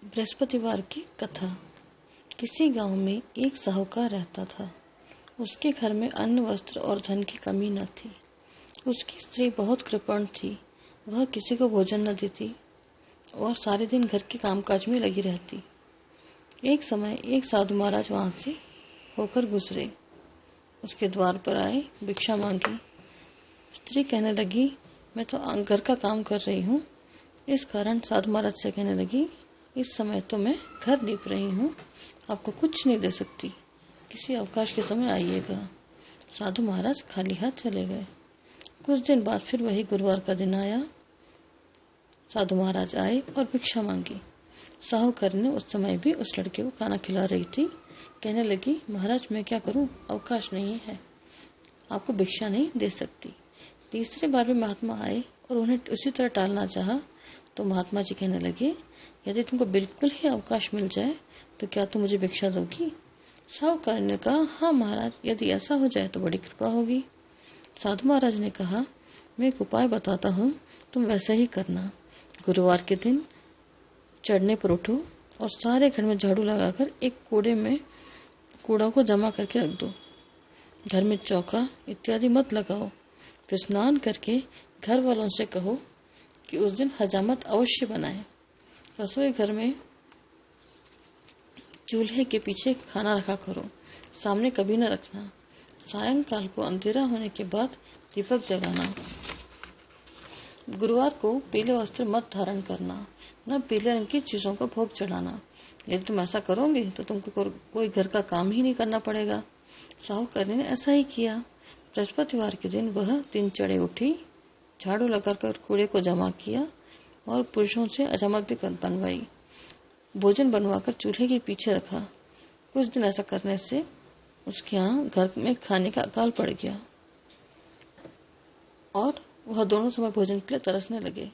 बृहस्पतिवार की कथा। किसी गांव में एक साहूकार रहता था। उसके घर में अन्न, वस्त्र और धन की कमी न थी। उसकी स्त्री बहुत कृपण थी। वह किसी को भोजन न देती और सारे दिन घर के कामकाज में लगी रहती। एक समय एक साधु महाराज वहां से होकर गुजरे। उसके द्वार पर आए, भिक्षा मांगी। स्त्री कहने लगी, मैं तो घर का काम कर रही हूँ। इस कारण साधु महाराज से कहने लगी, इस समय तो मैं घर लीप रही हूँ, आपको कुछ नहीं दे सकती, किसी अवकाश के समय आइएगा। साधु महाराज खाली हाथ चले गए। कुछ दिन बाद फिर वही गुरुवार का दिन आया। साधु महाराज आए और भिक्षा मांगी। साहूकार ने उस समय भी उस लड़के को खाना खिला रही थी। कहने लगी, महाराज मैं क्या करूं, अवकाश नहीं है, आपको भिक्षा नहीं दे सकती। तीसरे बार भी महात्मा आए और उन्हें उसी तरह टालना चाहा तो महात्मा जी कहने लगे, यदि तुमको बिल्कुल ही अवकाश मिल जाए तो क्या तुम मुझे भिक्षा दोगी? साहूकार ने कहा, हाँ महाराज, यदि ऐसा हो जाए तो बड़ी कृपा होगी। साधु महाराज ने कहा, मैं एक उपाय बताता हूँ, तुम वैसा ही करना। गुरुवार के दिन चढ़ने पर उठो और सारे घर में झाड़ू लगाकर एक कूड़े में कूड़ा को जमा करके रख दो। घर में चौका इत्यादि मत लगाओ। फिर स्नान करके घर वालों से कहो कि उस दिन हजामत अवश्य बनाए। रसोई घर में चूल्हे के पीछे खाना रखा करो, सामने कभी न रखना। सायंकाल को अंधेरा होने के बाद दीपक जलाना। गुरुवार को पीले वस्त्र मत धारण करना, न पीले रंग की चीजों को भोग चढ़ाना। यदि तुम ऐसा करोगे तो तुमको कोई घर का काम ही नहीं करना पड़ेगा। साहूकार ने ऐसा ही किया। बृहस्पतिवार के दिन वह दिन चढ़े उठी, झाड़ू लगाकर कूड़े को जमा किया और पुरुषों से हजामत भी बनवाई। भोजन बनवाकर चूल्हे के पीछे रखा। कुछ दिन ऐसा करने से उसके यहाँ घर में खाने का अकाल पड़ गया और वह दोनों समय भोजन के लिए तरसने लगे।